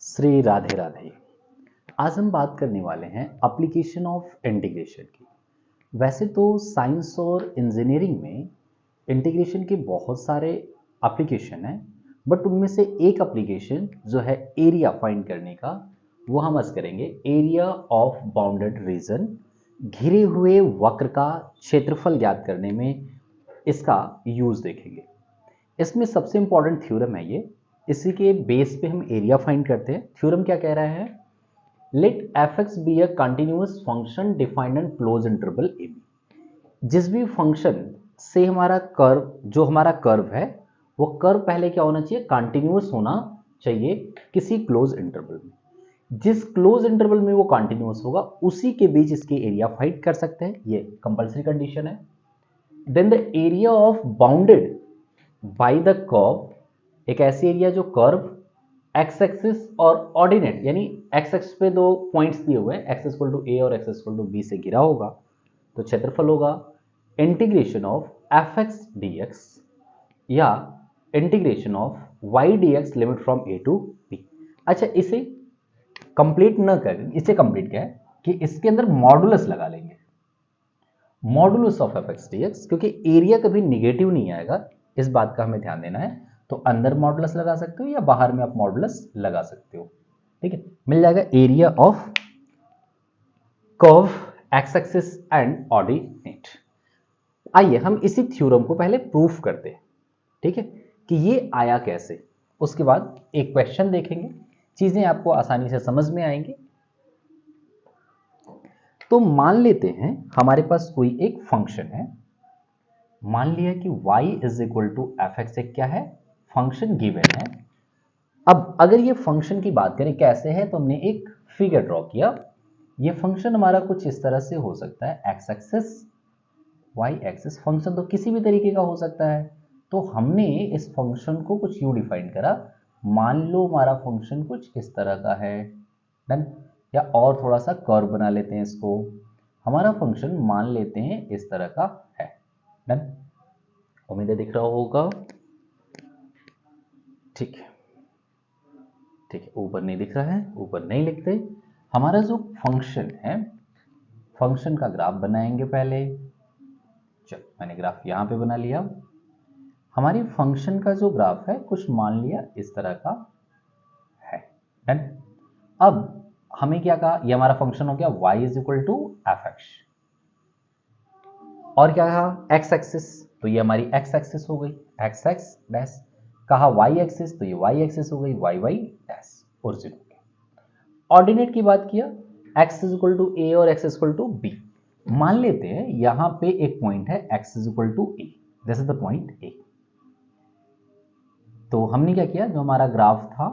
श्री राधे राधे। आज हम बात करने वाले हैं एप्लीकेशन ऑफ इंटीग्रेशन की। वैसे तो साइंस और इंजीनियरिंग में इंटीग्रेशन के बहुत सारे एप्लीकेशन हैं, बट उनमें से एक एप्लीकेशन जो है एरिया फाइंड करने का, वो हम आज करेंगे। एरिया ऑफ बाउंडेड रीजन, घिरे हुए वक्र का क्षेत्रफल ज्ञात करने में इसका यूज देखेंगे। इसमें सबसे इंपॉर्टेंट थ्योरम है ये, इसी के बेस पे हम एरिया फाइंड करते हैं। थ्योरम क्या कह रहा है? Let F X be a continuous function defined in close interval A B. जिस भी फंक्शन से हमारा कर्व, जो हमारा कर्व है, वो कर्व पहले क्या होना चाहिए? कंटिन्यूअस होना चाहिए किसी क्लोज इंटरवल में। जिस क्लोज इंटरवल में वो कंटिन्यूअस होगा उसी के बीच इसकी एरिया फाइंड कर सकते हैं, ये कंपल्सरी कंडीशन है। Then the area of bounded by the curve, एक ऐसी एरिया जो कर्व एक्स एक्सिस और ऑर्डिनेट, यानी एक्स एक्सिस पे दो पॉइंट्स दिए हुए हैं, एक्स इक्वल टू ए और एक्स इक्वल टू बी से घिरा होगा, तो क्षेत्रफल होगा integration of f x D x या integration of Y D x limit from A to b. अच्छा, इसे कंप्लीट न कर, इसे कंप्लीट क्या है कि इसके अंदर मॉडुलस लगा लेंगे, modulus of f x D x, क्योंकि एरिया कभी निगेटिव नहीं आएगा, इस बात का हमें ध्यान देना है। तो अंदर मॉडुलस लगा सकते हो या बाहर में आप मॉडुलस लगा सकते हो, ठीक है। मिल जाएगा area of curve X axis and ordinate. आइए हम इसी थ्योरम को पहले प्रूफ करते हैं, ठीक है, कि ये आया कैसे। उसके बाद एक क्वेश्चन देखेंगे, चीजें आपको आसानी से समझ में आएंगी। तो मान लेते हैं हमारे पास कोई एक फंक्शन है, मान लिया कि y is equal to F X, एक क्या है? फंक्शन गिवन है। अब अगर ये फंक्शन की बात करें कैसे है, तो हमने एक फिगर ड्रॉ किया। ये फंक्शन हमारा कुछ इस तरह से हो सकता है, X axis Y axis. Function तो किसी भी तरीके का हो सकता है, तो हमने इस फंक्शन को कुछ यूं डिफाइन करा। मान लो हमारा फंक्शन कुछ इस तरह का है, डन। या और थोड़ा सा कर्व बना लेते हैं इसको, हमारा फंक्शन मान लेते हैं इस तरह का है, डन। उम्मीद है दिख रहा होगा, ठीक है, ठीक है। ऊपर नहीं दिख रहा है, ऊपर नहीं लिखते। हमारा जो फंक्शन है, फंक्शन का ग्राफ बनाएंगे पहले। चलो, मैंने ग्राफ यहां पे बना लिया। हमारी फंक्शन का जो ग्राफ है कुछ मान लिया इस तरह का है, डन। अब हमें क्या कहा, ये हमारा फंक्शन हो गया y is equal to F X, और क्या कहा? एक्स एक्सिस, तो ये हमारी एक्स एक्सिस हो गई, एक्स एक्स डैश। कहा y एक्सिस, तो ये y एक्सिस हो गई, वाई वाई डैश, ओरिजिन हो गया। ऑर्डिनेट की बात किया, x is equal to A और x is equal to B. मान लेते हैं यहां पे एक पॉइंट है x is equal to A, this is the point A. तो हमने क्या किया, जो हमारा ग्राफ था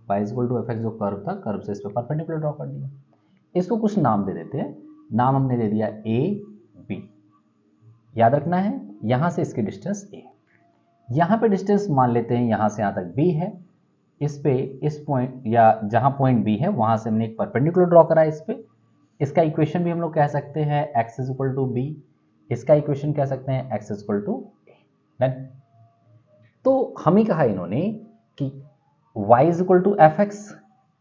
y is equal to F X, जो कर्व था, कर्व से इस पर परपेंडिकुलर ड्रॉ कर दिया। इसको कुछ नाम दे देते हैं, नाम हमने दे दिया ए बी। याद रखना है यहां से इसकी डिस्टेंस ए, यहां पे डिस्टेंस मान लेते हैं यहां से यहां तक b है। इस पे, इस पॉइंट या जहां पॉइंट b है वहां से हमने एक परपेंडिकुलर ड्रॉ करा इस पे। इसका इक्वेशन भी हम लोग कह सकते हैं x is equal to B, इसका इक्वेशन कह सकते हैं x is equal to A, done. तो हमें कहा इन्होंने कि y is equal to F X,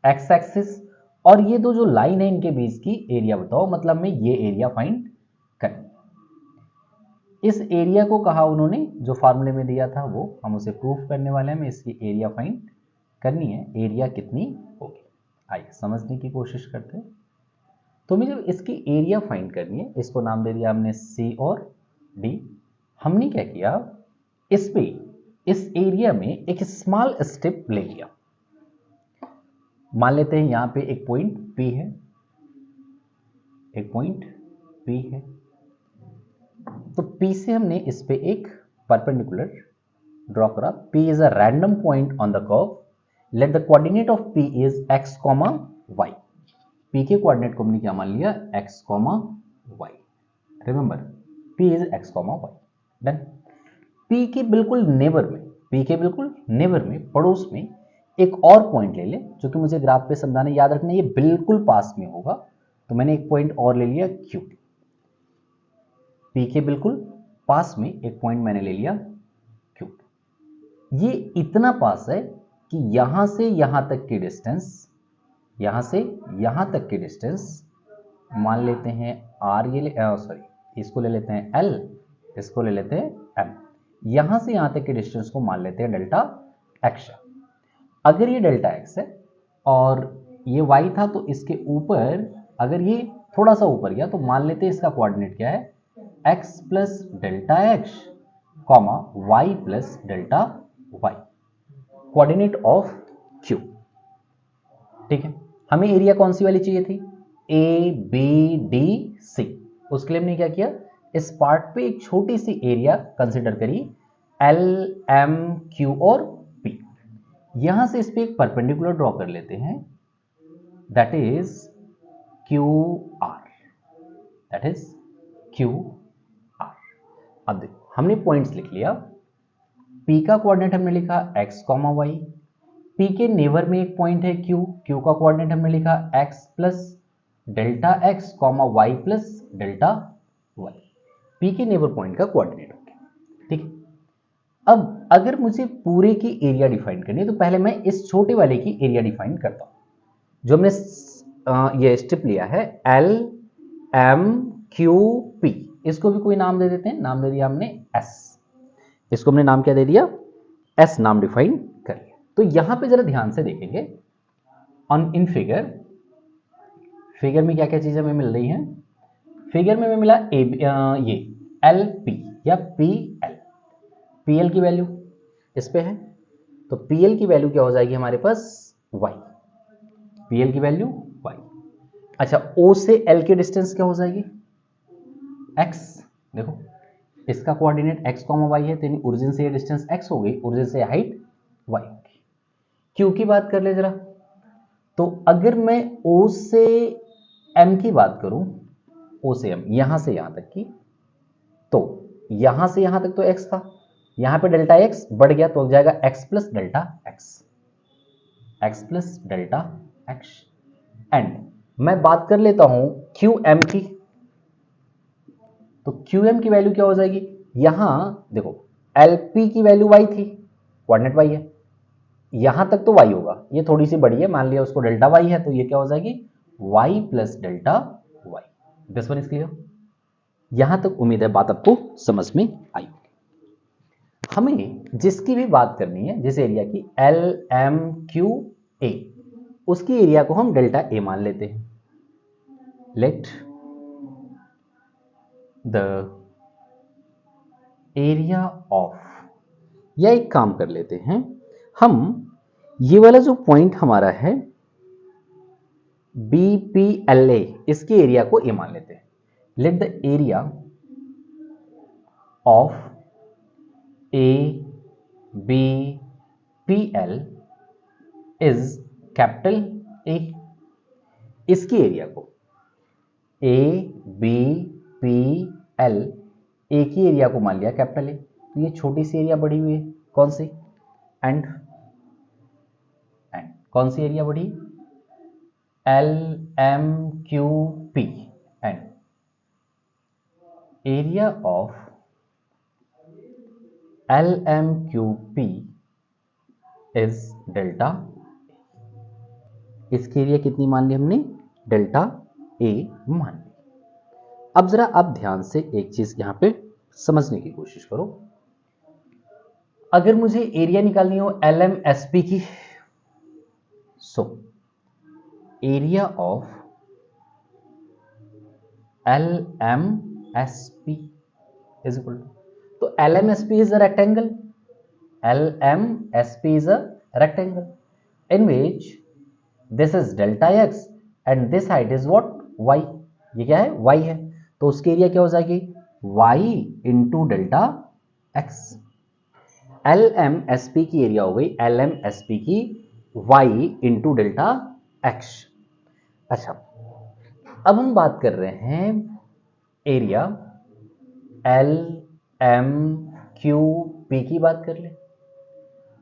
X axis, और ये दो जो लाइन है इनके बीच की एरिया बताओ, मतलब में ये एरिया फाइंड करनी। इस एरिया को कहा उन्होंने, जो फार्मूले में दिया था वो हम उसे प्रूफ करने वाले हैं। इसकी एरिया फाइंड करनी है, एरिया कितनी होगी, आइए समझने की कोशिश करते हैं। तो हमें जब इसकी एरिया फाइंड करनी है, इसको नाम दे दिया हमने सी और डी। हमने क्या किया, इस पे, इस एरिया में एक स्मॉल स्टेप ले लिया। मान लेते हैं यहां पे एक पॉइंट P है, एक पॉइंट P है, तो P से हमने इस पे एक परपेंडिकुलर ड्रॉ करा। P is a random point on the curve, let the coordinate of P is x, y। P के कोऑर्डिनेट को हमने क्या मान लिया, x, y। Remember, P is x, y, done. P के बिल्कुल नेबर में, P के बिल्कुल नेबर में, पड़ोस में एक और पॉइंट ले ले, जो कि मुझे ग्राफ पे समझाना, याद रखना ये बिल्कुल पास में होगा। तो मैंने एक पॉइंट और ले लिया Q, P के बिल्कुल पास में एक पॉइंट मैंने ले लिया Q। ये इतना पास है कि यहां से यहां तक की डिस्टेंस, यहां से यहां तक की डिस्टेंस मान लेते हैं r, ये सॉरी इसको ले लेते हैं l, इसको ले लेते हैं m। यहां से यहां तक की डिस्टेंस को मान लेते हैं डेल्टा x। अगर ये डेल्टा x है और ये y था तो इसके ऊपर अगर ये थोड़ा सा ऊपर गया तो मान लेते हैं इसका कोऑर्डिनेट क्या है, x plus delta x comma y plus delta y, coordinate of q। ठीक है, हमें एरिया कौन सी वाली चाहिए थी, ए बी डी सी। उसके लिए हमने क्या किया, इस पार्ट पे एक छोटी सी एरिया कंसिडर करी, एल एम क्यू और पी। यहां से इस पे एक परपेंडिकुलर ड्रॉ कर लेते हैं, that is Q R, that is Q R. अब देखो हमने पॉइंट्स लिख लिया, P का कोऑर्डिनेट हमने लिखा x, y, P के नेबर में एक पॉइंट है Q, Q का कोऑर्डिनेट हमने लिखा x plus delta x, y plus delta y, P के नेबर पॉइंट का कोऑर्डिनेट हो गया। ठीक है, अब अगर मुझे पूरे की एरिया डिफाइन करनी है तो पहले मैं इस छोटे वाले की एरिया डिफाइन करता हूं, जो हमने ये स्टेप लिया है L M Q P। इसको भी कोई नाम दे देते हैं, नाम दे दिया हमने S, इसको हमने नाम क्या दे दिया, S नाम डिफाइन कर लिया। तो यहां पे जरा ध्यान से देखेंगे ऑन इन फिगर में क्या क्या चीजें हमें मिल रही हैं। फिगर में हमें मिला ये एल पी या पी एल, पी एल की वैल्यू इस पे है, तो पी एल की वैल्यू क्या हो जाएगी हमारे पास y, पी एल की वैल्यू y। अच्छा, O से L की डिस्टेंस क्या हो जाएगी x। देखो इसका कोऑर्डिनेट x, y है, तो ओरिजिन से ये डिस्टेंस x हो गई, ओरिजिन से हाइट y होगी। Q की बात कर ले जरा, तो अगर मैं O से M की बात करूं, O से M यहां से यहां तक की, तो यहां से यहां तक तो x था, यहां पे डेल्टा x बढ़ गया तो हो जाएगा x plus delta x, x plus delta x। And मैं बात कर लेता हूं QM की, तो QM की वैल्यू क्या हो जाएगी, यहां देखो LP की वैल्यू y थी, कोऑर्डिनेट y है, यहां तक तो y होगा, ये थोड़ी सी बड़ी है, मान लिया उसको डेल्टा y है, तो ये क्या हो जाएगी y plus delta y। This one is clear. यहां तक उम्मीद है बात आपको समझ में आई। हमें जिसकी भी बात करनी है, जिस एरिया की एल एम क्यू ए, उसकी एरिया को हम डेल्टा ए मान लेते हैं। लेट द एरिया ऑफ, या एक काम कर लेते हैं हम, ये वाला जो पॉइंट हमारा है बी पी एल ए, इसके एरिया को ए मान लेते हैं। Let the area of A B P L is capital A. इसकी एरिया को A B P L, A की एरिया को मान लिया कैपिटल ए, तो ये छोटी सी एरिया बढ़ी हुई है, कौन सी, एंड कौन सी एरिया बढ़ी, L M Q P, and area of L M Q P is delta. इसकी एरिया कितनी मान ली हमने, डेल्टा ए मान ली। अब जरा आप ध्यान से एक चीज यहां पे समझने की कोशिश करो, अगर मुझे एरिया निकालनी हो एल एम एस पी की, so area of L M S P is equal to, तो L M S P is a rectangle, L M S P is a rectangle in which this is delta x and this height is what, y. ये क्या है, Y है, तो उसकी area क्या हो जाएगी, Y into delta X. L M S P की एरिया हो गई एल एम एस पी की वाई इंटू डेल्टा एक्स। अच्छा, अब हम बात कर रहे हैं area L M Q P की बात कर ले,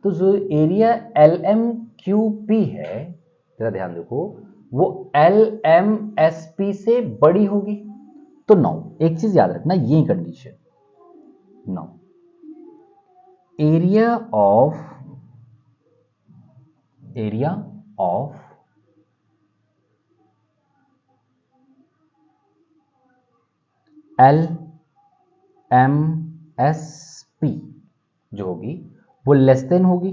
तो जो area L M Q P है, जरा ध्यान देखो, वो एल एम एस पी से बड़ी होगी। तो नाउ एक चीज याद रखना, ये condition, now area of area of L M S P जो होगी वो लेस देन होगी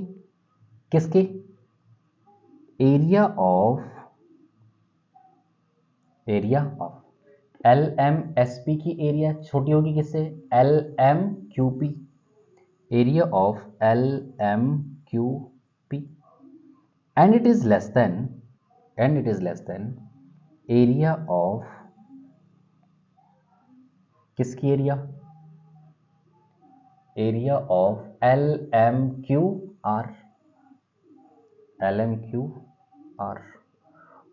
किसके, area of L M S P की एरिया छोटी होगी किससे, L M Q P, area of L M Q P, and it is less than area of किसकी area of L M Q R,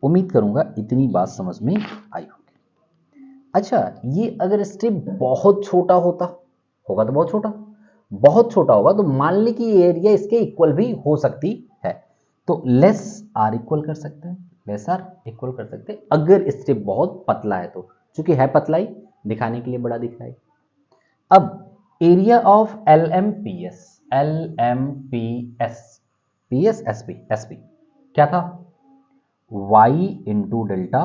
उम्मीद करूंगा इतनी बात समझ में आई होगी। अच्छा, ये अगर स्ट्रिप बहुत छोटा होगा तो बहुत छोटा होगा तो मान ली कि एरिया इसके इक्वल भी हो सकती है, तो लेस आर इक्वल कर सकते हैं, अगर स्ट्रिप बहुत पतला है तो, चूंकि है पतला ही दिखाने के लिए बड़ा दिख रहा है। अब area of L M P S S P क्या था, y into delta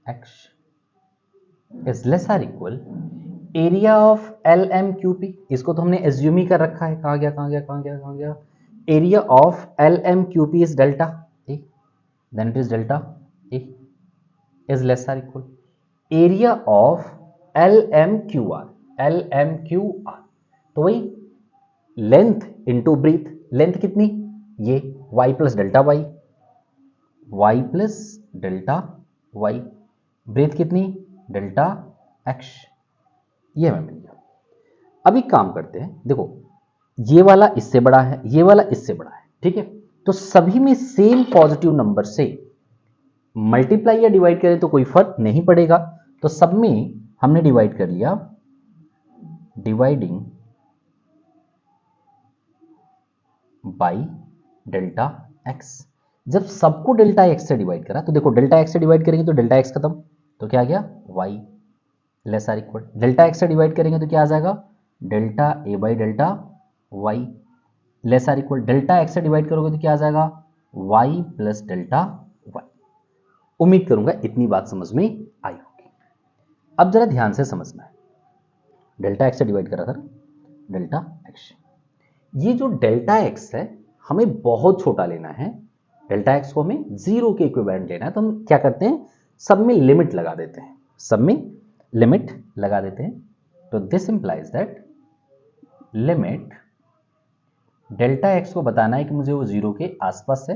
X is less or equal area of L M Q P, इसको तो हमने एज्यूम ही कर रखा है, कहाँ गया, area of L M Q P is delta A, then it is delta A is less or equal area of L M Q R, तो वही लेंथ इंटू ब्रीथ, लेंथ कितनी, ये y plus delta y, breadth कितनी, delta X, ये हमें मिल गया। अब एक काम करते हैं, देखो ये वाला इससे बड़ा है, ये वाला इससे बड़ा है, ठीक है, तो सभी में सेम पॉजिटिव नंबर से मल्टीप्लाई या डिवाइड करें तो कोई फर्क नहीं पड़ेगा, तो सब में हमने डिवाइड कर लिया, डिवाइडिंग बाई डेल्टा एक्स। जब सबको डेल्टा एक्स से डिवाइड करा तो देखो डेल्टा एक्स से डिवाइड करेंगे तो डेल्टा एक्स खत्म, तो क्या आ गया y less or equal, delta X से डिवाइड करेंगे तो क्या आ जाएगा, delta A by delta y less or equal, delta X से डिवाइड करोगे तो क्या आ जाएगा, y प्लस डेल्टा y। उम्मीद करूंगा इतनी बात समझ में आई होगी। अब जरा ध्यान से समझना है, डेल्टा एक्स से डिवाइड करा था डेल्टा एक्स, ये जो डेल्टा एक्स है हमें बहुत छोटा लेना है, डेल्टा एक्स को हमें 0 के इक्विवेलेंट लेना है, तो हम क्या करते हैं, सब में लिमिट लगा देते हैं, तो this implies that limit delta x को बताना है कि मुझे वो 0 के आसपास है,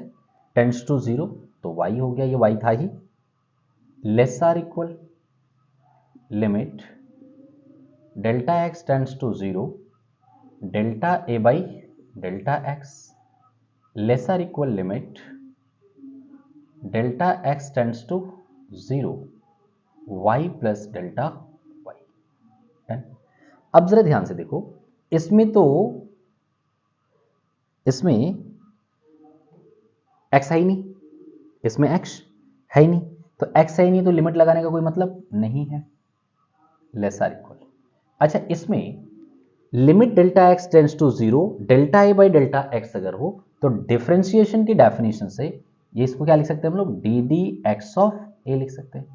टेंड्स टू 0, तो y हो गया, ये y था ही, less or equal limit delta x tends to 0, delta A by delta x less or equal limit delta x tends to 0, y plus delta y। अब जरा ध्यान से देखो, इसमें x है ही नहीं, इसमें x है ही नहीं, तो x है ही नहीं तो लिमिट लगाने का कोई मतलब नहीं है, लेस आर इक्वल। अच्छा, इसमें limit delta x tends to 0, delta A by delta X अगर हो तो डिफरेंशिएशन की डेफिनेशन से ये इसको क्या लिख सकते हैं हम लोग, डी डी एक्स ऑफ ए लिख सकते हैं,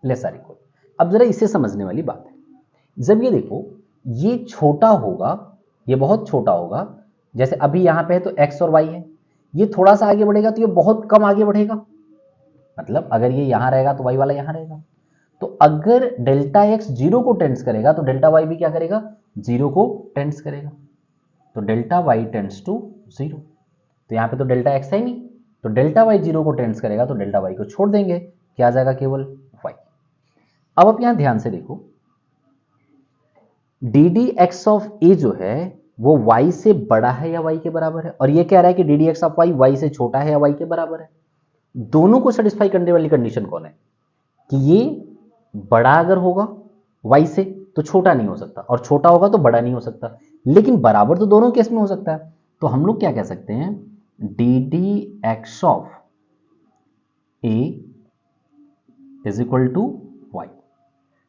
लेस आर इक्वल। अब जरा इसे समझने वाली बात है, जब ये देखो ये छोटा होगा, ये बहुत छोटा होगा, जैसे अभी यहां पे है तो x और y है, ये थोड़ा सा आगे बढ़ेगा तो ये बहुत कम आगे बढ़ेगा, मतलब अगर ये यहां रहेगा तो y वाला यहां रहेगा, तो अगर डेल्टा x 0 को टेंड्स करेगा तो डेल्टा y भी क्या करेगा, 0 को टेंड्स करेगा, तो डेल्टा y टेंड्स टू 0, तो यहां पे तो डेल्टा x है नहीं, तो डेल्टा y 0 को टेंड्स करेगा तो डेल्टा y को छोड़ देंगे, क्या आ जाएगा, केवल y। अब आप यहां ध्यान से देखो, डी डी एक्स ऑफ ए जो है वो y से बड़ा है या y के बराबर है, और ये कह रहा है कि D D X of y से छोटा है या y के बराबर है। दोनों को सेटिस्फाई करने वाली कंडीशन कौन है, कि ये बड़ा अगर होगा y से तो छोटा नहीं हो सकता, और छोटा होगा तो बड़ा नहीं हो सकता, लेकिन बराबर तो दोनों केस में हो सकता है, तो हम लोग क्या कह सकते हैं, D D X of A is equal to Y,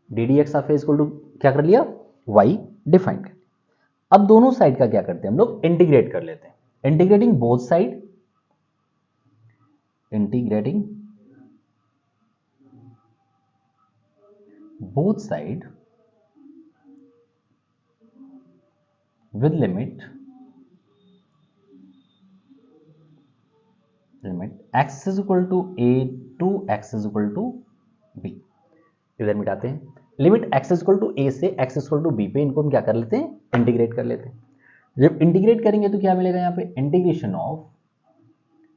D D X of A equal to क्या कर लिया, y डिफाइन कर। अब दोनों साइड का क्या करते हैं हम लोग, इंटीग्रेट कर लेते हैं, integrating both side integrating both side with limit x is equal to a to x is equal to b। इधर मिटाते हैं, limit x is equal to a से x is equal to b पे इनको हम क्या कर लेते हैं, इंटीग्रेट कर लेते हैं। जब इंटीग्रेट करेंगे तो क्या मिलेगा यहाँ पे, integration of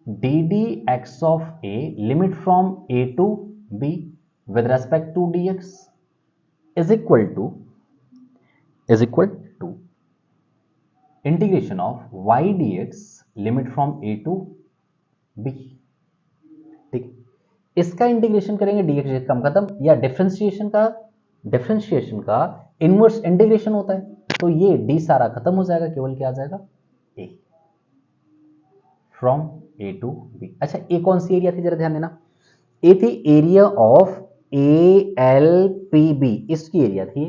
D D X of A limit from a to b with respect to dx is equal to integration of y dx limit from a to b। ठीक, इसका इंटीग्रेशन करेंगे dx कम खत्म, या डिफरेंशिएशन का inverse integration होता है, तो ये d सारा खत्म हो जाएगा, केवल क्या आ जाएगा, a from a to b। अच्छा, a कौन सी एरिया थी जरा ध्यान देना, a थी एरिया ऑफ ALPB, इसकी एरिया थी।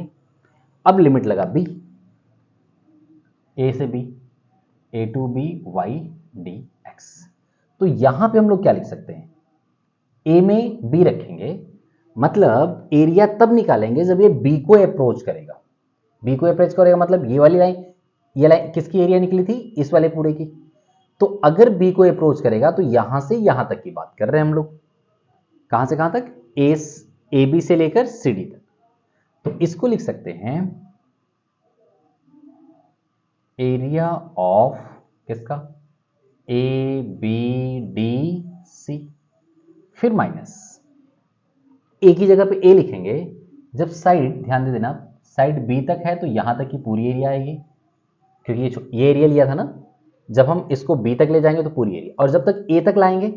अब लिमिट लगा b, a से b, a to b y dx। तो यहां पे हम लोग क्या लिख सकते हैं, a में b रखेंगे, मतलब एरिया तब निकालेंगे जब ये b को अप्रोच करेगा। b को अप्रोच करेगा मतलब ये वाली लाइन, ये लाइन किसकी एरिया निकली थी, इस वाले पूरे की। तो अगर b को अप्रोच करेगा तो यहां से यहां तक की बात कर रहे हैं हम लोग, कहां से कहां तक, ए बी से लेकर सी डी तक। तो इसको लिख सकते हैं एरिया ऑफ किसका, ए बी डी सी, फिर माइनस ए की जगह पे ए लिखेंगे, जब साइड ध्यान दे देना साइड बी तक है तो यहां तक की पूरी एरिया आएगी, क्योंकि ये एरिया लिया था ना, जब हम इसको बी तक ले जाएंगे तो पूरी एरिया, और जब तक ए तक लाएंगे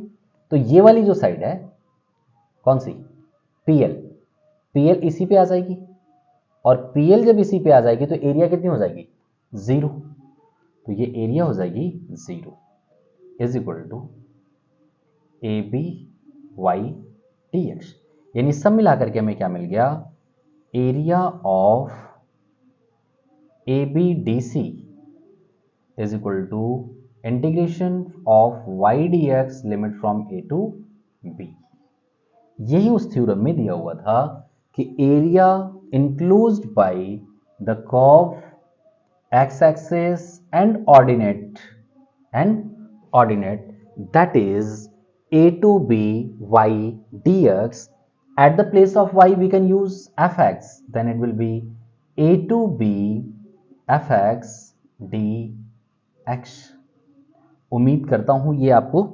तो ये वाली जो साइड है कौन सी, पीएल इसी पे आ जाएगी, और पीएल जब इसी पे आ जाएगी तो एरिया कितनी हो जाएगी, 0। तो ये एरिया हो जाएगी 0 is equal to A B Y D X. यानी सब मिलाकर के हमें क्या मिल गया, area of A B D C is equal to integration of Y D x limit from A to B. यही उस थ्योरम में दिया हुआ था कि area enclosed by the curve x axis and ordinate that is a to b y dx, at the place of y we can use fx, then it will be a to b fx dx। उम्मीद करता हूं ये आपको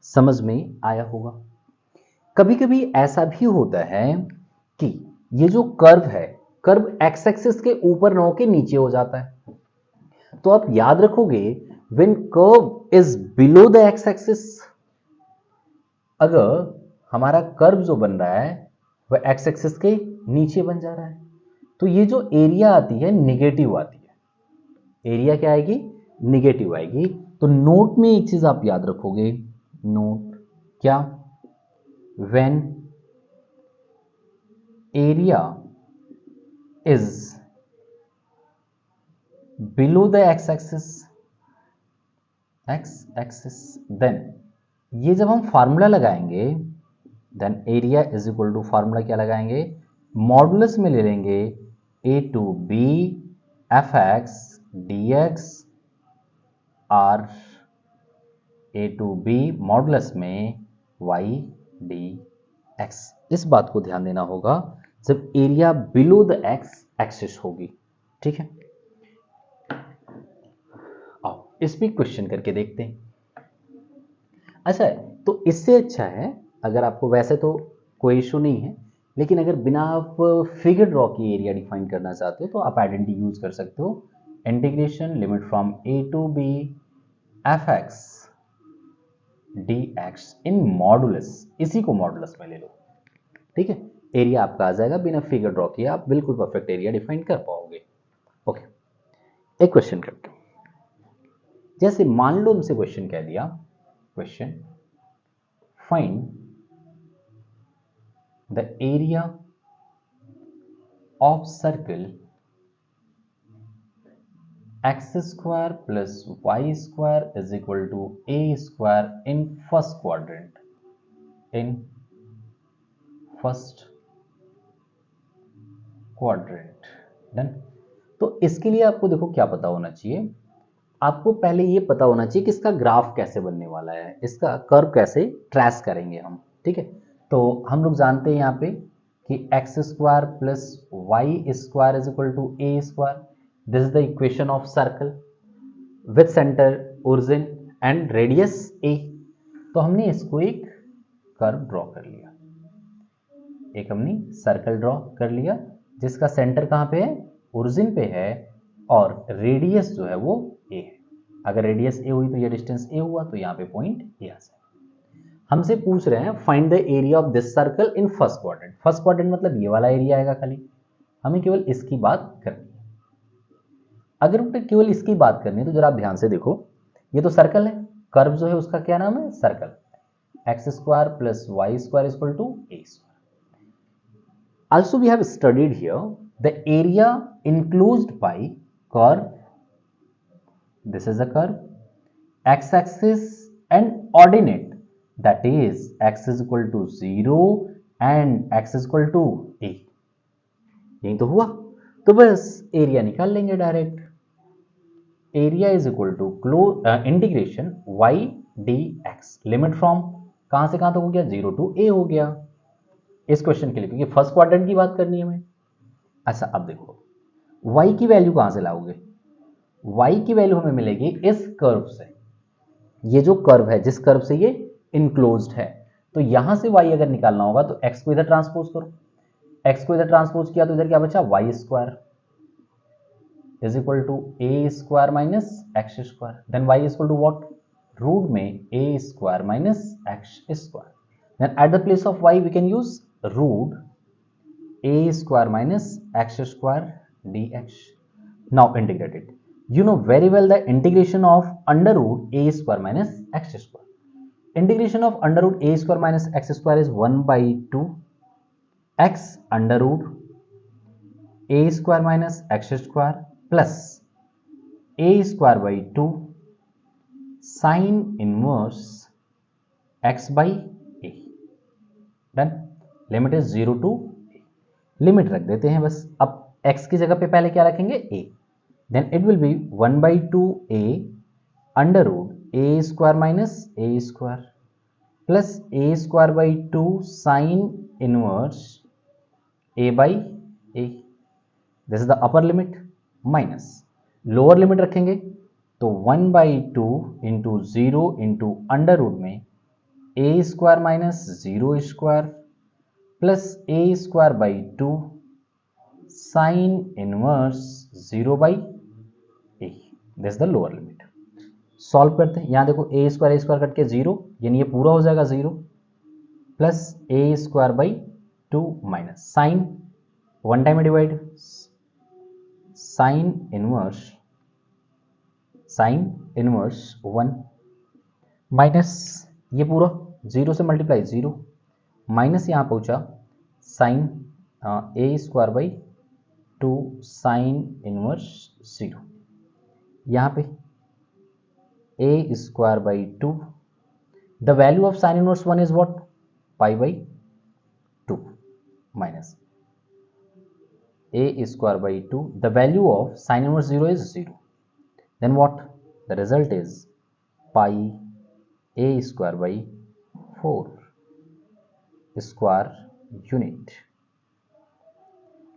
समझ में आया होगा। कभी कभी ऐसा भी होता है कि ये जो कर्व है, कर्व x एक्सिस के ऊपर न के नीचे हो जाता है, तो आप याद रखोगे when curve is below the X axis, अगर हमारा कर्व जो बन रहा है वह एक्स एक्सिस के नीचे बन जा रहा है, तो ये जो एरिया आती है निगेटिव आती है, एरिया क्या आएगी, निगेटिव आएगी। तो नोट में एक चीज आप याद रखोगे, नोट क्या, when area is below the x axis then ये जब हम फार्मूला लगाएंगे then area is equal to, formula क्या लगाएंगे, मॉडुलस में ले लेंगे a to B F x D X, or A to B modulus में y डी एक्स। इस बात को ध्यान देना होगा जब area below the X axis होगी, ठीक है। इस पे क्वेश्चन करके देखते हैं। अच्छा है, तो इससे अच्छा है अगर आपको, वैसे तो कोई इशू नहीं है, लेकिन अगर बिना आप फिगर ड्रॉ की एरिया डिफाइन करना चाहते हो तो आप आइडेंटिटी यूज कर सकते हो, integration limit from A to B F x D X in modulus, इसी को मॉडुलस में ले लो, ठीक है। एरिया आपका आ जाएगा, बिना फिगर ड्रॉ किए आप बिल्कुल परफेक्ट एरिया डिफाइन कर पाओगे। ओके, एक क्वेश्चन करते हैं। जैसे मान लो हमसे क्वेश्चन कह दिया, question find the area of circle X square plus Y square is equal to A square in first quadrant in first quadrant. Done. तो इसके लिए आपको देखो क्या पता होना चाहिए, आपको पहले ये पता होना चाहिए कि इसका ग्राफ कैसे बनने वाला है, इसका कर्व कैसे ट्रेस करेंगे हम। ठीक है, तो हम लोग जानते हैं यहाँ पे कि x square plus Y square is equal to A square. This is the equation of circle with centre origin and radius a. तो हमने इसको एक कर्व ड्रॉ कर लिया, एक हमने सर्कल ड्रॉ कर लिया जिसका सेंटर कहाँ पे है, ओरिजिन पे है, और रेडियस जो है वो ए है। अगर रेडियस ए हुई तो ये डिस्टेंस ए हुआ, तो यहाँ पे पॉइंट ए आ जाए। हमसे पूछ रहे हैं find the area of this circle in first quadrant. First quadrant मतलब ये वाला एरिया आएगा, खाली हमें केवल इसकी बात करनी है। अगर हमें केवल इसकी बात करनी है तो जरा आप ध्यान से देखो, ये तो सर्कल है, कर्व जो है उसका क्या नाम है, circle. X square plus Y square is equal to A square. Also we have studied here the area enclosed by curve. This is the curve, x-axis and ordinate, that is x is equal to 0 and x is equal to a। यही तो हुआ, तो बस area निकाल लेंगे direct. Area is equal to integration Y D x, limit from कहां से कहां तक हो गया, 0 टू a हो गया इस क्वेश्चन के लिए, क्योंकि फर्स्ट क्वाड्रेंट की बात करनी है हमें। अच्छा अब देखो y की वैल्यू कहां से लाओगे, y की वैल्यू हमें मिलेगी इस कर्व से। ये जो कर्व है, जिस कर्व से ये इनक्लोज्ड है, तो यहां से y अगर निकालना होगा तो x को इधर ट्रांसपोज करो, x को इधर ट्रांसपोज किया तो इधर क्या बचा, y square is equal to A square minus x square. Then y is equal to what, root में a square minus x square. Then at the place of y we can use root a square minus x square dx. Now integrate it. You know very well the integration of under root a square minus x square. Integration of under root a square minus x square is 1 by 2 x under root a square minus x square plus a square by 2 sin inverse x by a. Done. Limit is 0 to a, limit रख देते हैं बस। अब x की जगह पे पहले क्या रखेंगे, a, then it will be 1 by 2a under root a square minus a square plus a square by 2 sine inverse a by a। This is the upper limit, minus lower limit रखेंगे तो 1 by 2 into 0 into under root में a square minus 0 square plus a square by 2 sine inverse 0 by a। This the lower limit. Solve करते हैं, यहां देखो a square cut के 0, यानी ये पूरा हो जाएगा 0 plus a square by 2 minus sine, one time में डिवाइड, साइन इनवर्स 1 माइनस ये पूरा 0 से मल्टीप्लाई 0 माइनस यहाँ पहुंचा sine a square by 2 sine inverse 0, यहाँ पे a square by 2, the value of sine inverse 1 is what, pi by 2 minus a square by 2, the value of sine inverse 0 is 0, then what, the result is pi A square by 4 square unit.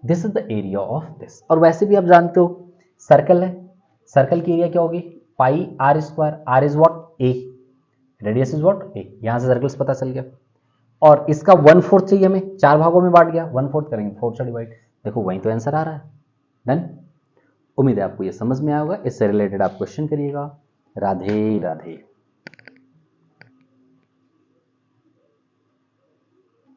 This is the area of this. और वैसे भी आप जानते हो circle है, circle की area क्या होगी, pi r square, r is what, a, radius is what, a. यहां से सर्कल्स पता चल गया। और इसका 1/4 चाहिए हमें, 4 भागों में बांट गया, 1/4 करेंगे 4 से डिवाइड, देखो वहीं तो आंसर आ रहा है। डन। उम्मीद है आपको ये समझ में आया होगा, इससे रिलेटेड आप क्वेश्चन करिएगा। राधे राधे।